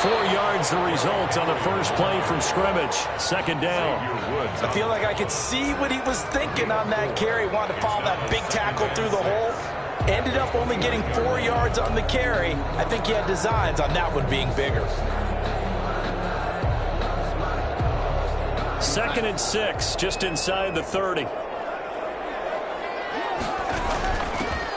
4 yards the result on the first play from scrimmage. Second down. I feel like I could see what he was thinking on that carry. Wanted to follow that big tackle through the hole. Ended up only getting 4 yards on the carry. I think he had designs on that one being bigger. 2nd and 6, just inside the 30.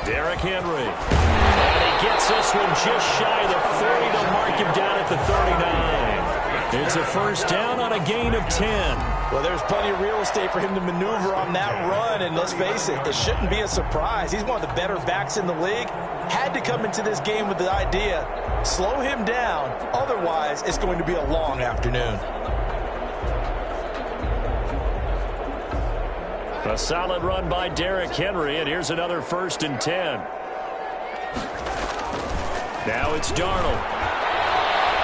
Derrick Henry. And he gets this one just shy of the 40 to mark him down at the 39. It's a first down on a gain of 10. Well, there's plenty of real estate for him to maneuver on that run, and let's face it, it shouldn't be a surprise. He's one of the better backs in the league. Had to come into this game with the idea, slow him down, otherwise it's going to be a long afternoon. A solid run by Derrick Henry, and here's another 1st and 10. Now it's Darnold.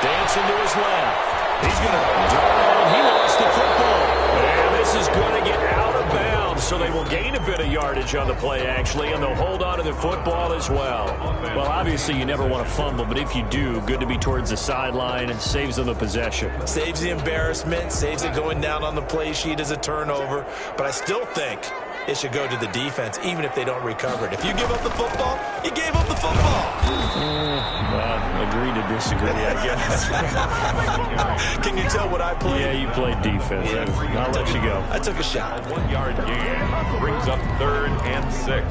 Dancing to his left. He's going to Darnold. He lost the football. And this is going to get out of bounds, so they will gain a bit of yardage on the play, actually, and they'll hold on to the football as well. Well, obviously, you never want to fumble, but if you do, good to be towards the sideline and saves them the possession. Saves the embarrassment, saves it going down on the play sheet as a turnover, but I still think it should go to the defense, even if they don't recover it. If you give up the football, you gave up the football. Agree to disagree, I guess. Can you tell what I played? Yeah, you played defense. Yeah. I'll let you go. I took a shot. A 1-yard gain brings up 3rd and 6.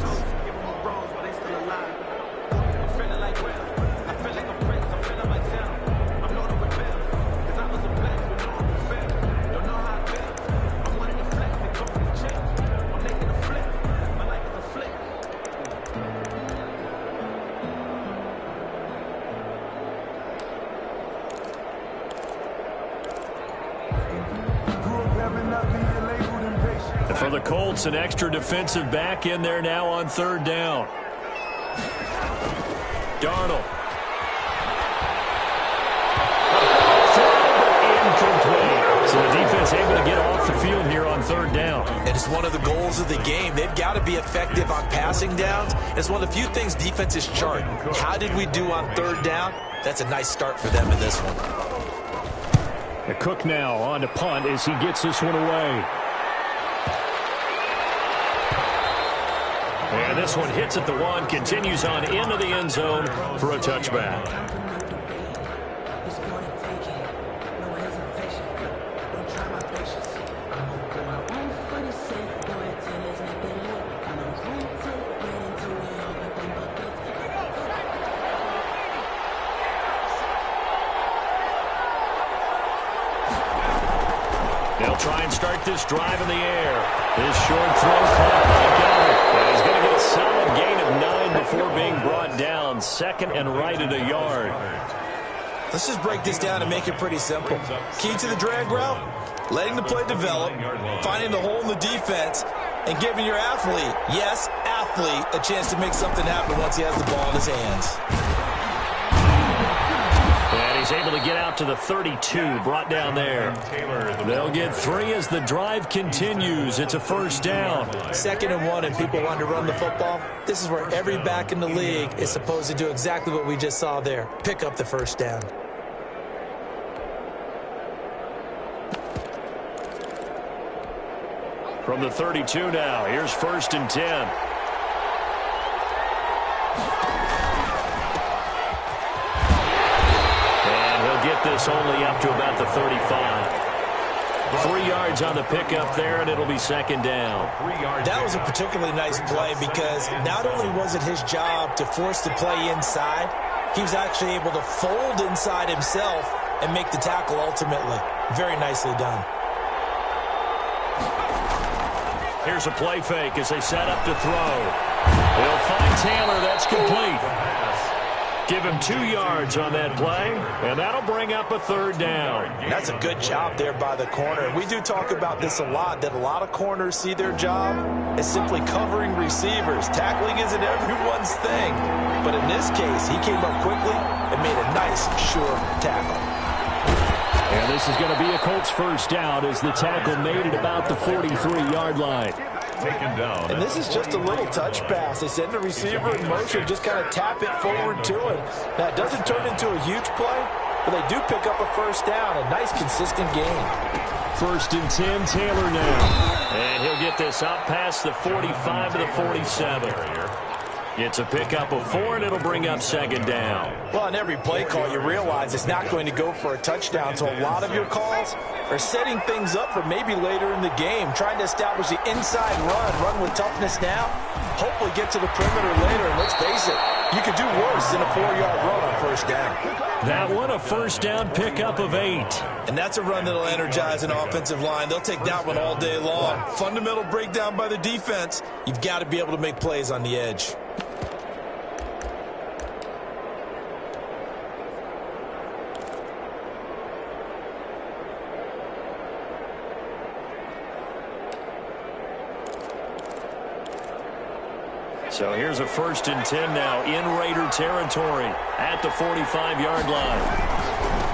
For the Colts, an extra defensive back in there now on 3rd down. Darnold. Incomplete. So the defense able to get off the field here on 3rd down. And it's one of the goals of the game. They've got to be effective on passing downs. It's one of the few things defenses chart. How did we do on 3rd down? That's a nice start for them in this one. The Cook now on to punt as he gets this one away. And this one hits at the 1, continues on into the end zone for a touchback. They'll try and start this drive in the air. This short throw caught by Goddard. And he's going to get a solid gain of 9 before being brought down. 2nd and right at a yard. Let's just break this down and make it pretty simple. Key to the drag route, letting the play develop, finding the hole in the defense, and giving your athlete, yes, athlete, a chance to make something happen once he has the ball in his hands. And he's able to get out to the 32, brought down there. They'll get 3 as the drive continues. It's a first down. 2nd and 1, and people want to run the football. This is where every back in the league is supposed to do exactly what we just saw there. Pick up the first down. From the 32 now, here's 1st and 10. Get this only up to about the 35. 3 yards on the pickup there, and it'll be 2nd down. That was a particularly nice play because not only was it his job to force the play inside, he was actually able to fold inside himself and make the tackle ultimately. Very nicely done. Here's a play fake as they set up to throw. They'll find Taylor. That's complete. Give him 2 yards on that play, and that'll bring up a 3rd down. That's a good job there by the corner. We do talk about this a lot, that a lot of corners see their job as simply covering receivers. Tackling isn't everyone's thing, but in this case, he came up quickly and made a nice, sure tackle. And this is going to be a Colts first down as the tackle made at about the 43-yard line. Taken down. And this is just a little touch pass. They send the receiver in motion, just kind of tap it forward to him. Now, it doesn't turn into a huge play, but they do pick up a first down. A nice, consistent game. 1st and 10, Taylor now. And he'll get this up past the 45 to the 47. It's a pickup of 4, and it'll bring up 2nd down. Well, on every play call, you realize it's not going to go for a touchdown, so a lot of your calls are setting things up for maybe later in the game, trying to establish the inside run with toughness now, hopefully get to the perimeter later, and let's face it, you could do worse than a 4-yard run on 1st down. That one, a 1st down pickup of 8. And that's a run that'll energize an offensive line. They'll take that one all day long. Fundamental breakdown by the defense. You've got to be able to make plays on the edge. So here's a 1st and 10 now in Raider territory at the 45-yard line.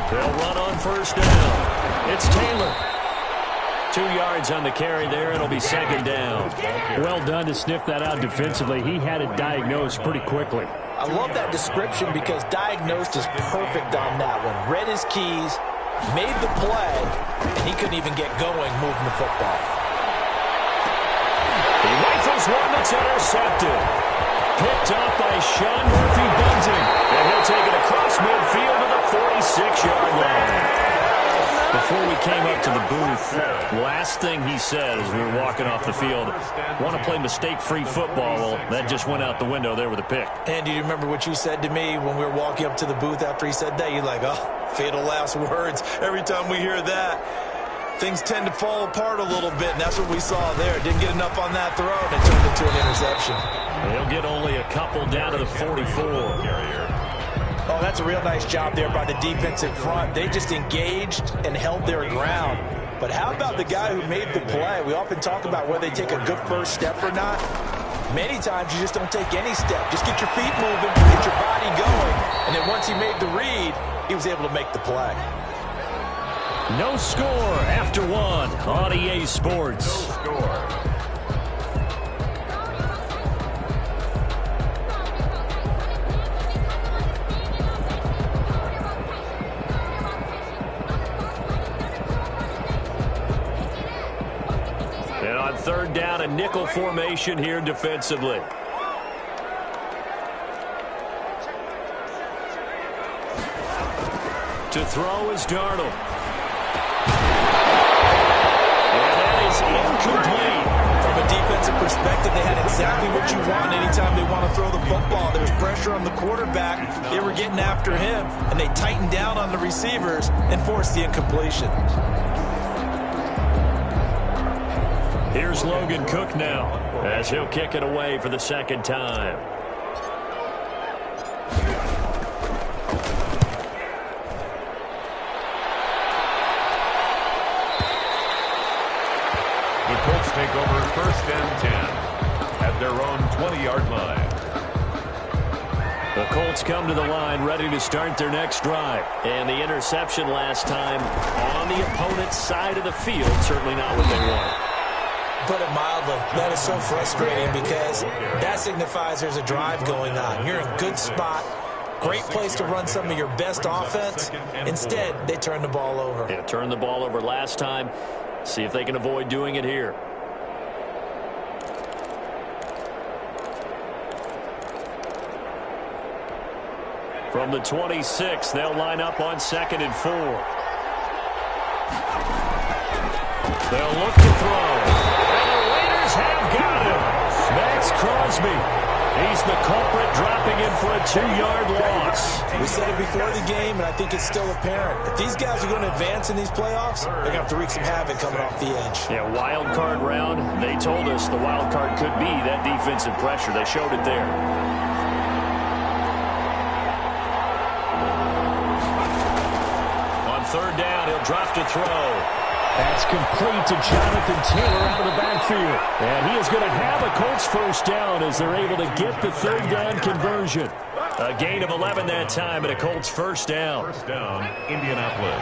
They'll run on 1st down. It's Taylor. 2 yards on the carry there. It'll be 2nd down. Well done to sniff that out defensively. He had it diagnosed pretty quickly. I love that description because diagnosed is perfect on that one. Read his keys, made the play, and he couldn't even get going moving the football. He rifles one that's intercepted. Picked up by Sean Murphy-Bunting. And he'll take it across midfield to the 46-yard line. Before we came up to the booth, last thing he said as we were walking off the field, want to play mistake-free football. Well, that just went out the window there with a pick. And do you remember what you said to me when we were walking up to the booth after he said that? You're like, oh, fatal last words. Every time we hear that, things tend to fall apart a little bit, and that's what we saw there. Didn't get enough on that throw, and it turned into an interception. He'll get only a couple down to the 44. Oh, that's a real nice job there by the defensive front. They just engaged and held their ground. But how about the guy who made the play? We often talk about whether they take a good first step or not. Many times you just don't take any step. Just get your feet moving, get your body going. And then once he made the read, he was able to make the play. No score after 1 on EA Sports. No score. And on 3rd down, a nickel formation here defensively. To throw is Darnold. Incomplete. From a defensive perspective, they had exactly what you want anytime they want to throw the football. There was pressure on the quarterback. They were getting after him, and they tightened down on the receivers and forced the incompletion. Here's Logan Cook now as he'll kick it away for the 2nd time. Take over 1st and 10 at their own 20-yard line. The Colts come to the line ready to start their next drive. And the interception last time on the opponent's side of the field, certainly not what they want. Put it mildly, that is so frustrating because that signifies there's a drive going on. You're in a good spot. Great place to run some of your best offense. Instead, they turn the ball over. Yeah, turned the ball over last time. See if they can avoid doing it here. From the 26, they'll line up on 2nd and 4. They'll look to throw. And the Raiders have got him. Max Crosby. He's the culprit, dropping in for a 2-yard loss. We said it before the game, and I think it's still apparent. If these guys are going to advance in these playoffs, they're going to have to wreak some havoc coming off the edge. Yeah, wild card round. They told us the wild card could be that defensive pressure. They showed it there. On 3rd down, he'll drop to throw. That's complete to Jonathan Taylor out of the backfield. And he is going to have a Colts 1st down as they're able to get the 3rd down conversion. A gain of 11 that time and a Colts 1st down. 1st down, Indianapolis.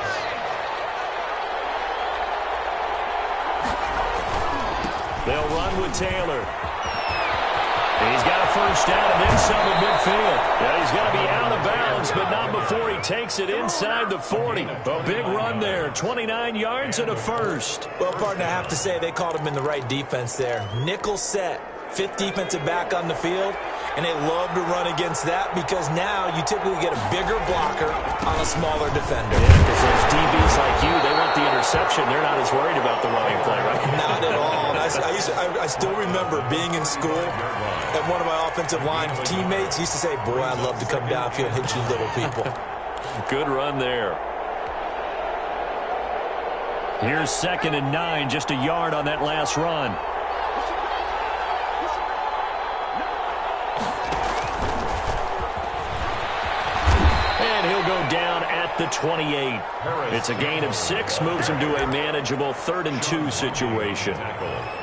They'll run with Taylor. He's got a first down and then some at midfield. Yeah, he's going to be out of bounds, but not before he takes it inside the 40. A big run there, 29 yards and a first. Well, partner, I have to say they called him in the right defense there. Nickel set, fifth defensive back on the field, and they love to run against that because now you typically get a bigger blocker on a smaller defender. Yeah, because those DBs like you, they want the interception. They're not as worried about the running play, right? Not at all. I still remember being in school, and one of my offensive line teammates used to say, boy, I'd love to come downfield and hit you little people. Good run there. Here's 2nd and 9, just a yard on that last run. And he'll go down at the 28. It's a gain of 6, moves him to a manageable 3rd and 2 situation.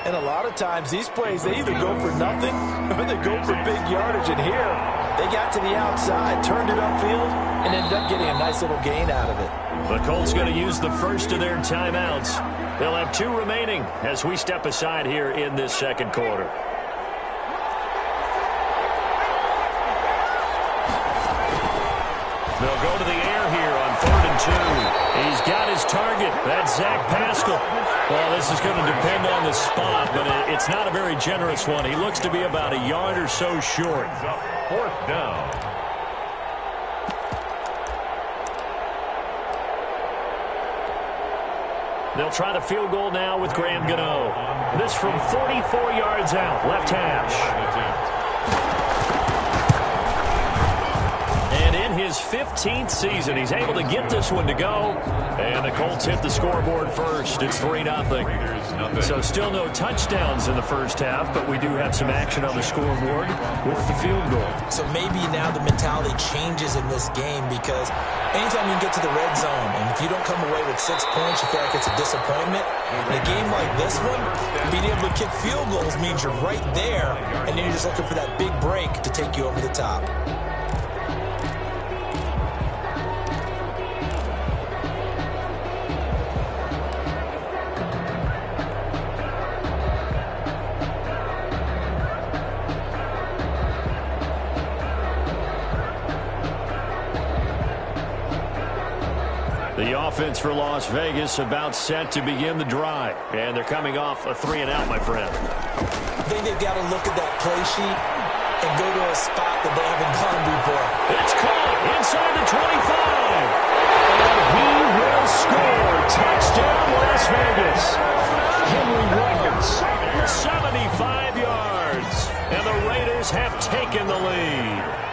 And a lot of times these plays, they either go for nothing or they go for big yardage. And here, they got to the outside, turned it upfield, and ended up getting a nice little gain out of it. The Colts going to use the first of their timeouts. They'll have 2 remaining as we step aside here in this second quarter. They'll go to the air here on 3rd and 2. He's got his target. That's Zach Pascal. Well, this is going to depend on the spot, but it's not a very generous one. He looks to be about a yard or so short. 4th down. They'll try the field goal now with Graham Gano. This from 44 yards out, left hash. And in his 15th season, he's able to get this one to go. And the Colts hit the scoreboard first. It's 3-0. So still no touchdowns in the first half, but we do have some action on the scoreboard with the field goal. So maybe now the mentality changes in this game because anytime you get to the red zone, and if you don't come away with 6 points, you feel like it's a disappointment. In a game like this one, being able to kick field goals means you're right there, and then you're just looking for that big break to take you over the top. The offense for Las Vegas about set to begin the drive. And they're coming off a 3-and-out, my friend. I think they've got to look at that play sheet and go to a spot that they haven't gone before. It's caught inside the 25. And he will score. Touchdown, Las Vegas. Henry Williams, 75 yards. And the Raiders have taken the lead.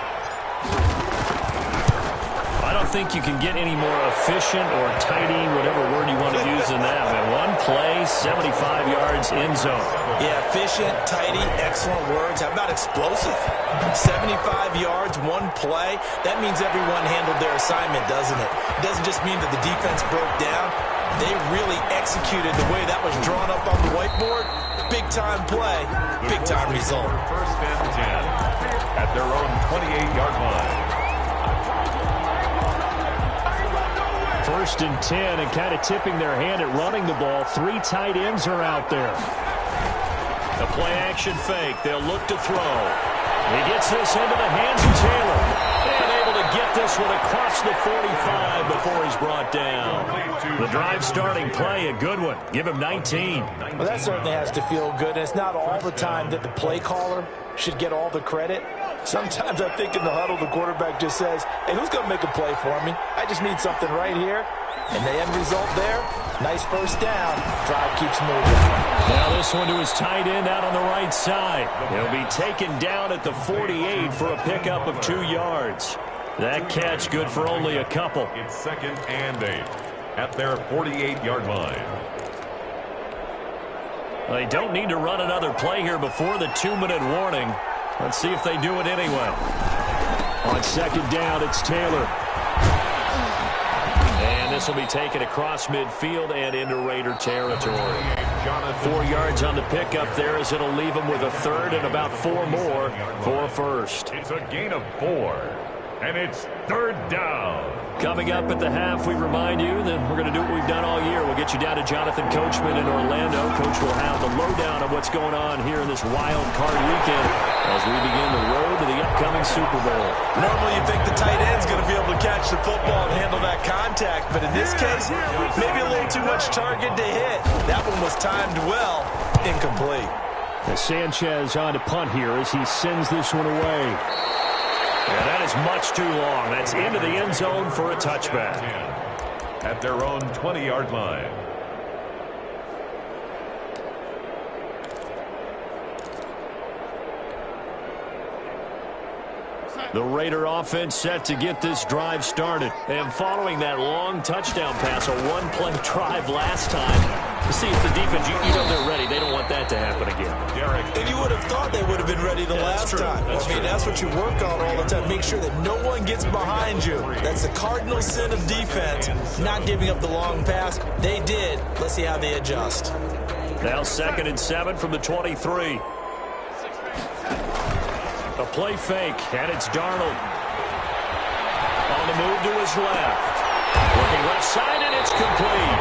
I don't think you can get any more efficient or tidy, whatever word you want to use in that. Man, one play, 75 yards in zone. Yeah, efficient, tidy, excellent words. How about explosive? 75 yards, one play. That means everyone handled their assignment, doesn't it? It doesn't just mean that the defense broke down. They really executed the way that was drawn up on the whiteboard. Big-time play, big-time result. 1st and 10 at their own 28-yard line. 1st and 10, and kind of tipping their hand at running the ball. 3 tight ends are out there. A play-action fake. They'll look to throw. He gets this into the hands of Taylor. And able to get this one across the 45 before he's brought down. The drive starting play, a good one. Give him 19. Well, that certainly has to feel good. And it's not all the time that the play caller should get all the credit. Sometimes I think in the huddle, the quarterback just says, hey, who's going to make a play for me? I just need something right here. And the end result there, nice first down. Drive keeps moving. Now this one to his tight end out on the right side. He'll be taken down at the 48 for a pickup of 2 yards. That catch good for only a couple. It's 2nd and 8 at their 48-yard line. They don't need to run another play here before the 2-minute warning. Let's see if they do it anyway. On 2nd down, it's Taylor. And this will be taken across midfield and into Raider territory. 4 yards on the pickup there as it'll leave him with a 3rd and about 4 more for a first. It's a gain of 4. And it's third down. Coming up at the half, we remind you that we're going to do what we've done all year. We'll get you down to Jonathan Coachman in Orlando. Coach will have the lowdown of what's going on here in this wild card weekend as we begin the road to the upcoming Super Bowl. Normally you think the tight end's going to be able to catch the football and handle that contact, but in this case, maybe a little too much target to hit. That one was timed well, incomplete. Sanchez on to punt here as he sends this one away. Yeah, that is much too long. That's into the end zone for a touchback. At their own 20-yard line. The Raider offense set to get this drive started. And following that long touchdown pass, a one-play drive last time, to see if the defense, you know they're ready. They don't want that to happen again. And you would have thought they would have been ready the last time. That's what you work on all the time. Make sure that no one gets behind you. That's the cardinal sin of defense, not giving up the long pass. They did. Let's see how they adjust. Now 2nd and 7 from the 23. A play fake, and it's Darnold. On the move to his left. Working left side, and it's complete.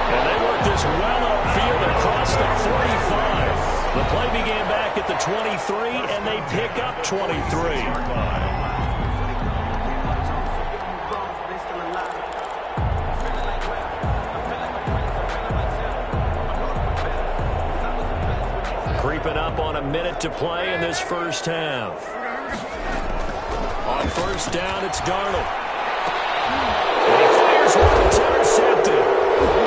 And they work this well upfield across the 45. The play began back at the 23, and they pick up 23. Creeping up on a minute to play in this first half. On first down, it's Darnold. And he fires one. It's intercepted.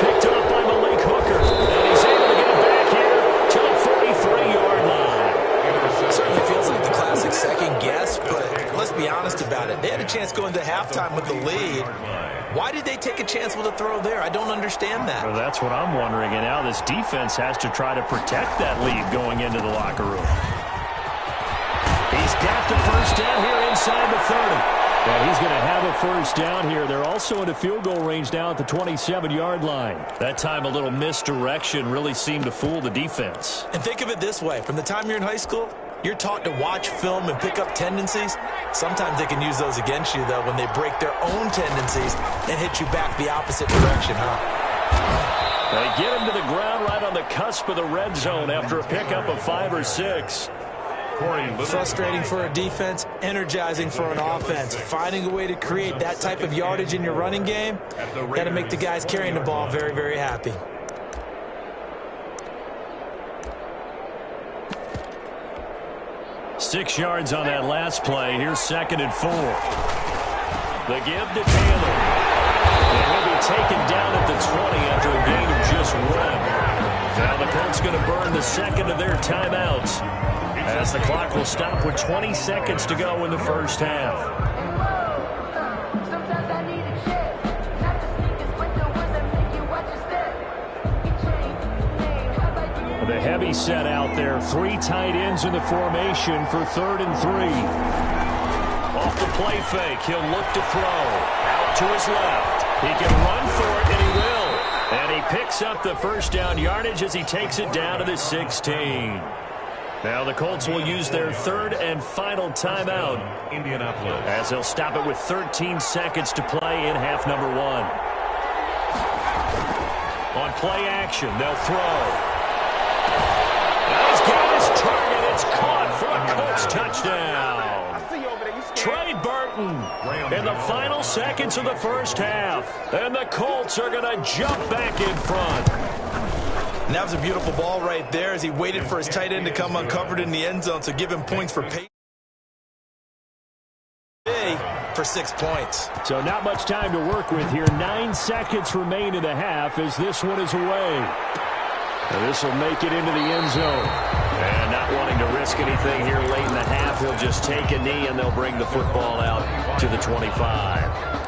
Picked up by Malik Hooker. And he's able to get it back here to the 43-yard line. Certainly feels like the classic second guess, but let's be honest about it. They had a chance going into halftime with the lead. Why did they take a chance with a throw there? I don't understand that. Well, that's what I'm wondering. And now this defense has to try to protect that lead going into the locker room. He's got the first down here inside the 30. And he's going to have a first down here. They're also into field goal range now at the 27-yard line. That time a little misdirection really seemed to fool the defense. And think of it this way. From the time you're in high school, you're taught to watch film and pick up tendencies. Sometimes they can use those against you, though, when they break their own tendencies and hit you back the opposite direction, huh? They get him to the ground right on the cusp of the red zone after a pickup of 5 or 6. Frustrating for a defense, energizing for an offense. Finding a way to create that type of yardage in your running game, got to make the guys carrying the ball very, very happy. Six yards on that last play. Here's 2nd and 4. The give to Taylor. And he'll be taken down at the 20 after a gain of just 1. Now the Colts going to burn the second of their timeouts, as the clock will stop with 20 seconds to go in the first half. The heavy set out there. 3 tight ends in the formation for 3rd and 3. Off the play fake, he'll look to throw. Out to his left. He can run for it, and he will. And he picks up the first down yardage as he takes it down to the 16. Now the Colts will use their 3rd and final timeout, Indianapolis, as they'll stop it with 13 seconds to play in half number 1. On play action, they'll throw. Now he's got his target. It's caught for a Colts touchdown. Trey Burton in the final seconds of the first half. And the Colts are going to jump back in front. And that was a beautiful ball right there as he waited for his tight end to come uncovered in the end zone, so give him points for pay for 6 points. So not much time to work with here. 9 seconds remain in the half as this one is away. And this will make it into the end zone. And not wanting to risk anything here late in the half, he'll just take a knee and they'll bring the football out to the 25.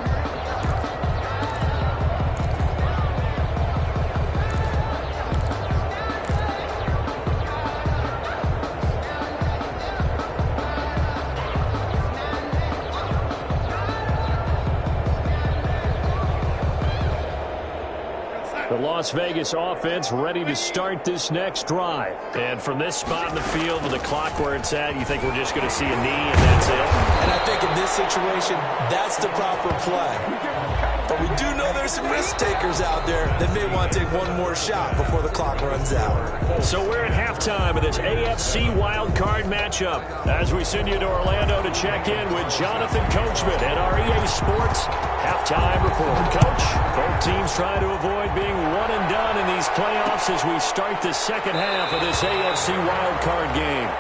The Las Vegas offense ready to start this next drive. And from this spot in the field with the clock where it's at, you think we're just going to see a knee and that's it? And I think in this situation, that's the proper play. But we do know there's some risk takers out there that may want to take one more shot before the clock runs out. So we're at halftime of this AFC wildcard matchup as we send you to Orlando to check in with Jonathan Coachman at our EA Sports halftime report. Coach, both teams trying to avoid being one and done in these playoffs as we start the second half of this AFC wildcard game.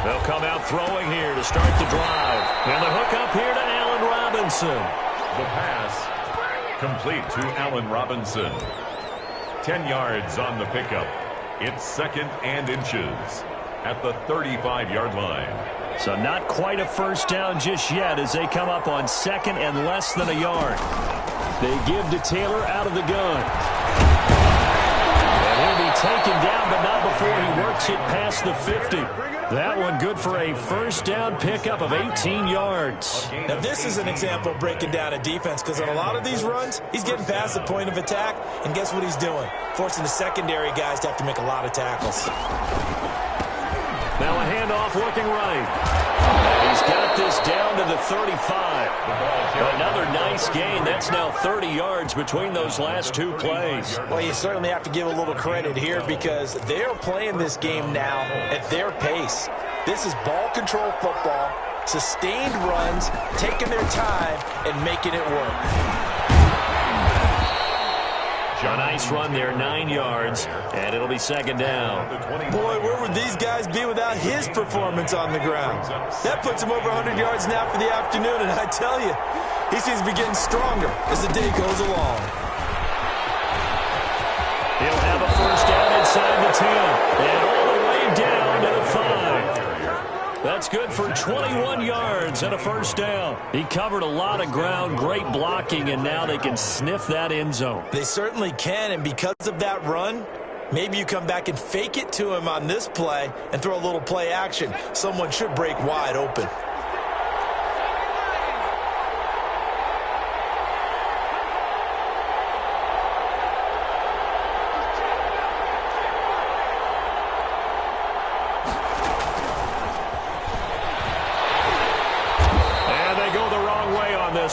They'll come out throwing here to start the drive. And the hook up here to Allen Robinson. The pass complete to Allen Robinson. 10 yards on the pickup. It's 2nd and inches at the 35-yard line. So not quite a first down just yet as they come up on 2nd and less than a yard. They give to Taylor out of the gun. And he'll be taken down, but not before he works it past the 50. That one good for a first down pickup of 18 yards. Now, this is an example of breaking down a defense because on a lot of these runs, he's getting past the point of attack, and guess what he's doing? Forcing the secondary guys to have to make a lot of tackles. Now a handoff looking right. He's got this down to the 35. Another nice gain. That's now 30 yards between those last two plays. Well, you certainly have to give a little credit here because they're playing this game now at their pace. This is ball control football, sustained runs, taking their time, and making it work. A nice run there, 9 yards, and it'll be 2nd down. Boy, where would these guys be without his performance on the ground? That puts him over 100 yards now for the afternoon, and I tell you, he seems to be getting stronger as the day goes along. He'll have a first down inside the 10, and all the way down to the 5. That's good for 21 yards and a first down. He covered a lot of ground, great blocking, and now they can sniff that end zone. They certainly can, and because of that run, maybe you come back and fake it to him on this play and throw a little play action. Someone should break wide open.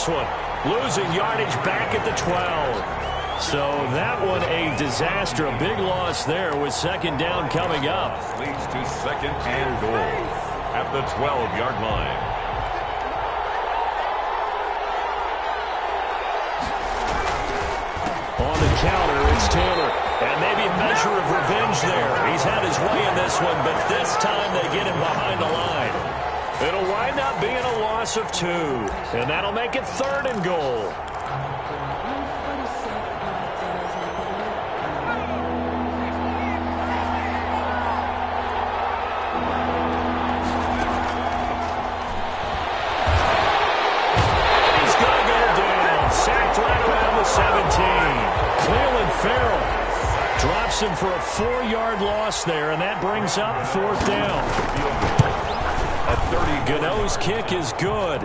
One. Losing yardage back at the 12. So that one a disaster. A big loss there with 2nd down coming up. Leads to 2nd and goal at the 12-yard line. On the counter, it's Taylor. And maybe a measure of revenge there. He's had his way in this one, but this time they get him behind the line. It'll wind up being a loss of 2, and that'll make it 3rd and goal. He's going to go down, sacked right around the 17. Cleveland Farrell drops him for a 4-yard loss there, and that brings up 4th down. Gano's kick is good.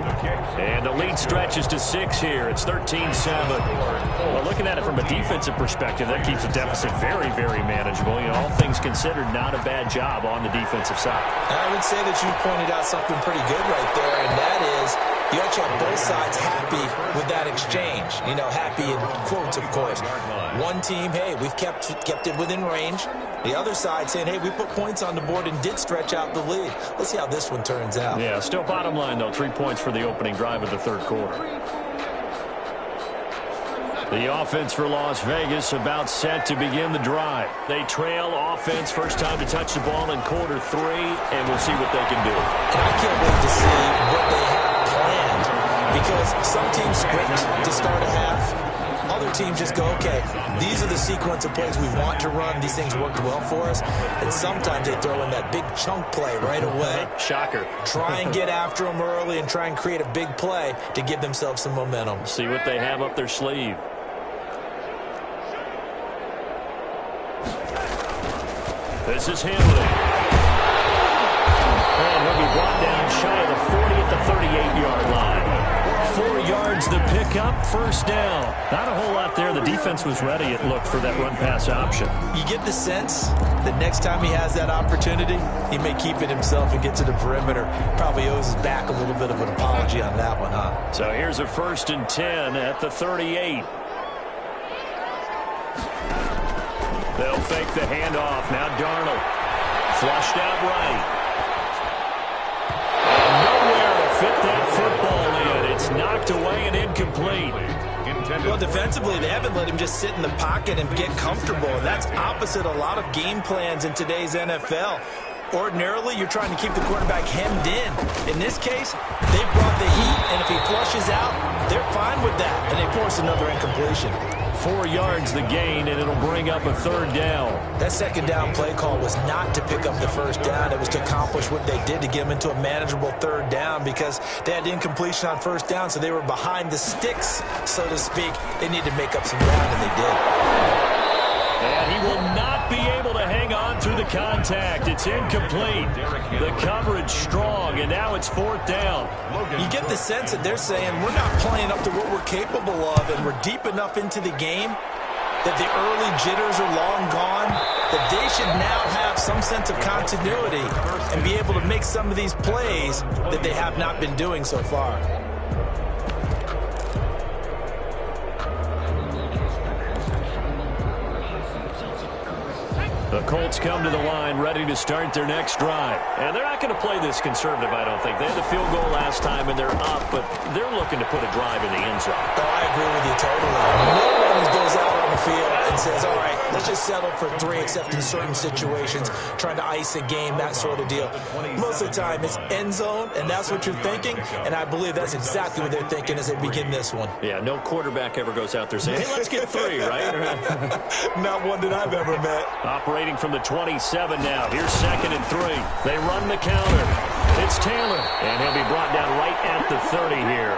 And the lead stretches to 6 here. It's 13-7. Well, looking at it from a defensive perspective, that keeps the deficit very, very manageable. You know, all things considered, not a bad job on the defensive side. I would say that you pointed out something pretty good right there, and that is you actually have both sides happy with that exchange. You know, happy in quotes, of course. One team, hey, we've kept it within range. The other side saying, hey, we put points on the board and did stretch out the lead. Let's see how this one turns out. Yeah, still bottom line, though, 3 points for the opening drive of the 3rd quarter. The offense for Las Vegas about set to begin the drive. They trail offense, first time to touch the ball in quarter 3, and we'll see what they can do. And I can't wait to see what they have planned because some teams sprint to start a half. Other teams just go, okay, these are the sequence of plays we want to run. These things worked well for us. And sometimes they throw in that big chunk play right away. Shocker. Try and get after them early and try and create a big play to give themselves some momentum. See what they have up their sleeve. This is Henley. And he'll be brought down shy of the 40 at the 38-yard line. 4 yards the pickup, first down. Not a whole lot there. The defense was ready, it looked, for that run-pass option. You get the sense that next time he has that opportunity, he may keep it himself and get to the perimeter. Probably owes his back a little bit of an apology on that one, huh? So here's a 1st and 10 at the 38. They'll fake the handoff. Now Darnold. Flushed out right. And nowhere to fit that football in. It's knocked away and incomplete. Well, defensively, they haven't let him just sit in the pocket and get comfortable. And that's opposite a lot of game plans in today's NFL. Ordinarily, you're trying to keep the quarterback hemmed in. In this case, they brought the heat, and if he flushes out, they're fine with that, and they force another incompletion. 4 yards the gain, and it'll bring up a 3rd down. That 2nd down play call was not to pick up the 1st down. It was to accomplish what they did to get them into a manageable 3rd down because they had incompletion on 1st down, so they were behind the sticks, so to speak. They needed to make up some ground, and they did. And he will not be able to hang on through the contact. It's incomplete. The coverage strong, and now it's 4th down. You get the sense that they're saying we're not playing up to what we're capable of, and we're deep enough into the game that the early jitters are long gone, that they should now have some sense of continuity and be able to make some of these plays that they have not been doing so far. The Colts come to the line ready to start their next drive. And they're not going to play this conservative, I don't think. They had the field goal last time, and they're up, but they're looking to put a drive in the end zone. Oh, I agree with you totally. No one goes out on the field and says, all right, let's just settle for 3, except in certain situations, trying to ice a game, that sort of deal. Most of the time, it's end zone, and that's what you're thinking, and I believe that's exactly what they're thinking as they begin this one. Yeah, no quarterback ever goes out there saying, hey, let's get 3, right? Not one that I've ever met. Operating from the 27 now. Here's 2nd and 3. They run the counter. It's Taylor, and he'll be brought down right at the 30 here.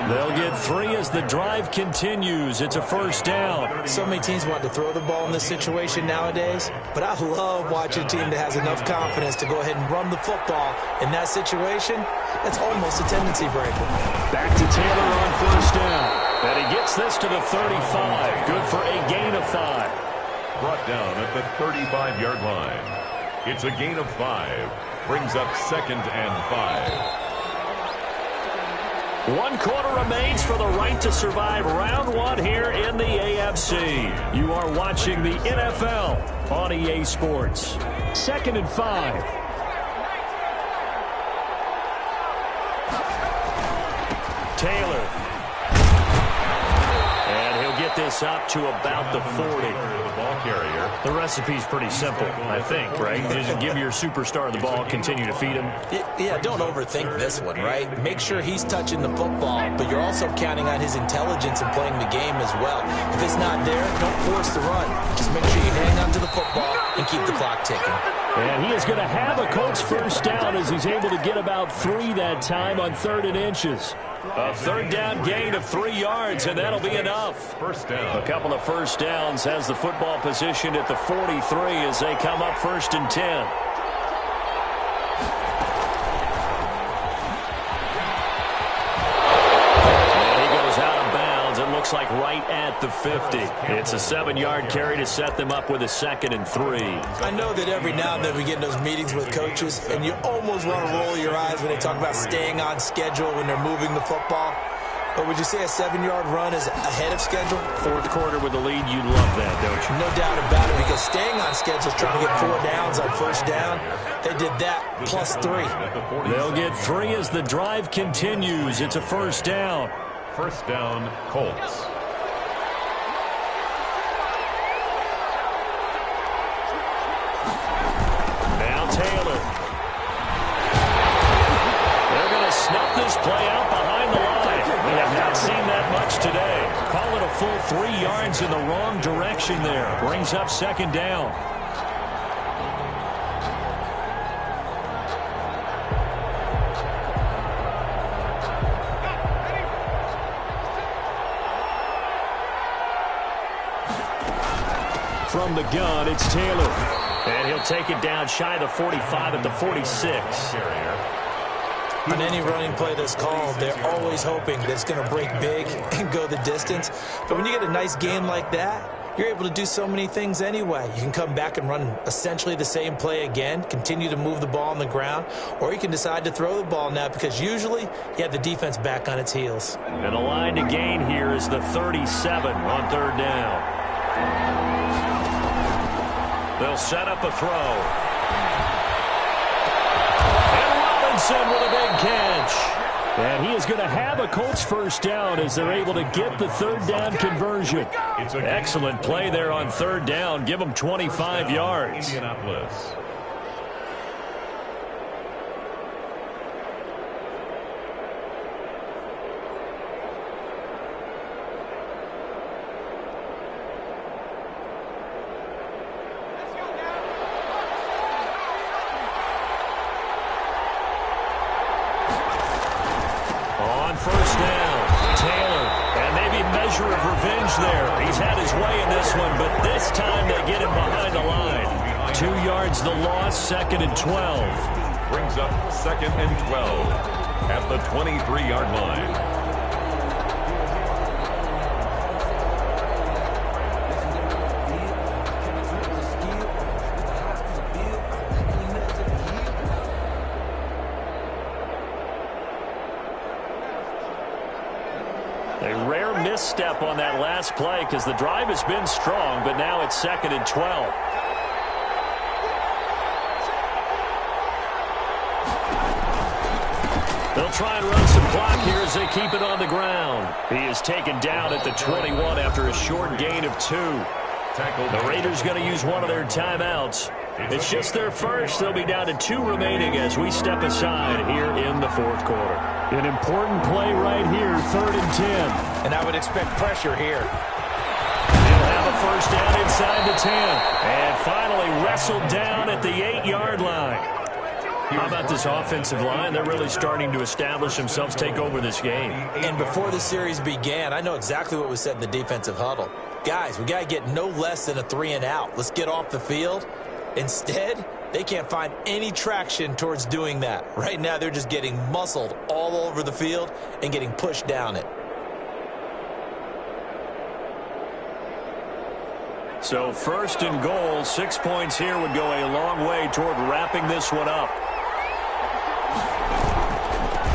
They'll get 3 as the drive continues. It's a 1st down. So many teams want to throw the ball in this situation nowadays, but I love watching a team that has enough confidence to go ahead and run the football. In that situation, that's almost a tendency breaker. Back to Taylor on 1st down. And he gets this to the 35. Good for a gain of 5. Brought down at the 35-yard line. It's a gain of 5. Brings up 2nd and 5. 1 quarter remains for the right to survive round 1 here in the AFC. You are watching the NFL on EA Sports. 2nd and 5. Taylor. And he'll get this up to about the 40. The recipe's pretty simple, I think, right? Just give your superstar the ball, continue to feed him. Yeah, don't overthink this one, right? Make sure he's touching the football, but you're also counting on his intelligence in playing the game as well. If it's not there, don't force the run. Just make sure you hang on to the football and keep the clock ticking. And he is going to have a Colts 1st down as he's able to get about 3 that time on 3rd and inches. A 3rd down gain of 3 yards, and that'll be enough. 1st down. A couple of 1st downs has the football position at the 43 as they come up 1st and 10. Looks like right at the 50. It's a 7-yard carry to set them up with a 2nd and 3. I know that every now and then we get in those meetings with coaches, and you almost want to roll your eyes when they talk about staying on schedule when they're moving the football. But would you say a 7-yard run is ahead of schedule? 4th quarter with the lead, you love that, don't you? No doubt about it, because staying on schedule is trying to get 4 downs on 1st down. They did that, plus 3. They'll get 3 as the drive continues. It's a 1st down. 1st down, Colts. Now Taylor. They're going to snuff this play out behind the line. We have not seen that much today. Call it a full 3 yards in the wrong direction there. Brings up 2nd down. From the gun, it's Taylor. And he'll take it down shy of the 45 at the 46. On any running play that's called, they're always hoping that it's going to break big and go the distance. But when you get a nice game like that, you're able to do so many things anyway. You can come back and run essentially the same play again, continue to move the ball on the ground, or you can decide to throw the ball now because usually you have the defense back on its heels. And the line to gain here is the 37 on third down. They'll set up a throw. And Robinson with a big catch. And he is going to have a Colts first down as they're able to get the third down conversion. Excellent play there on third down. Give them 25 yards. Indianapolis. First down, Taylor, and maybe a measure of revenge there. He's had his way in this one, but this time they get him behind the line. 2 yards the loss, 2nd and 12. Brings up 2nd and 12 at the 23-yard line. A rare misstep on that last play because the drive has been strong, but now it's 2nd and 12. They'll try and run some clock here as they keep it on the ground. He is taken down at the 21 after a short gain of 2. The Raiders going to use one of their timeouts. It's just their first. They'll be down to 2 remaining as we step aside here in the 4th quarter. An important play right here, 3rd and 10. And I would expect pressure here. He'll have a first down inside the 10. And finally wrestled down at the 8-yard line. How about this offensive line? They're really starting to establish themselves, take over this game. And before the series began, I know exactly what was said in the defensive huddle. Guys, we got to get no less than a 3 and out. Let's get off the field. Instead, they can't find any traction towards doing that. Right now, they're just getting muscled all over the field and getting pushed down it. So 1st and goal, 6 points here would go a long way toward wrapping this one up.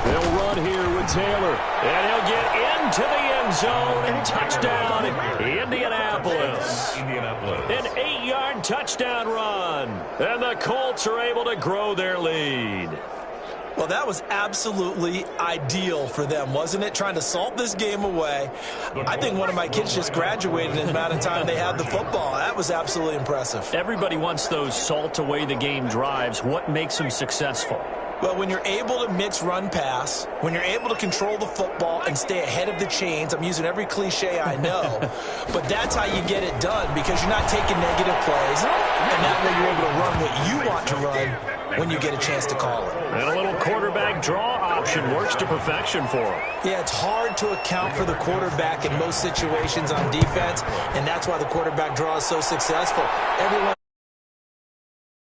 They'll run here with Taylor, and he'll get into the end zone and touchdown, Indianapolis. An 8-yard touchdown run, and the Colts are able to grow their lead. Well, that was absolutely ideal for them, wasn't it? Trying to salt this game away. I think one of my kids just graduated in the amount of time they had the football. That was absolutely impressive. Everybody wants those salt away the game drives. What makes them successful? Well, when you're able to mix run-pass, when you're able to control the football and stay ahead of the chains, I'm using every cliche I know, but that's how you get it done because you're not taking negative plays, and that way you're able to run what you want to run when you get a chance to call it. And a little quarterback draw option works to perfection for him. Yeah, it's hard to account for the quarterback in most situations on defense, and that's why the quarterback draw is so successful. Everyone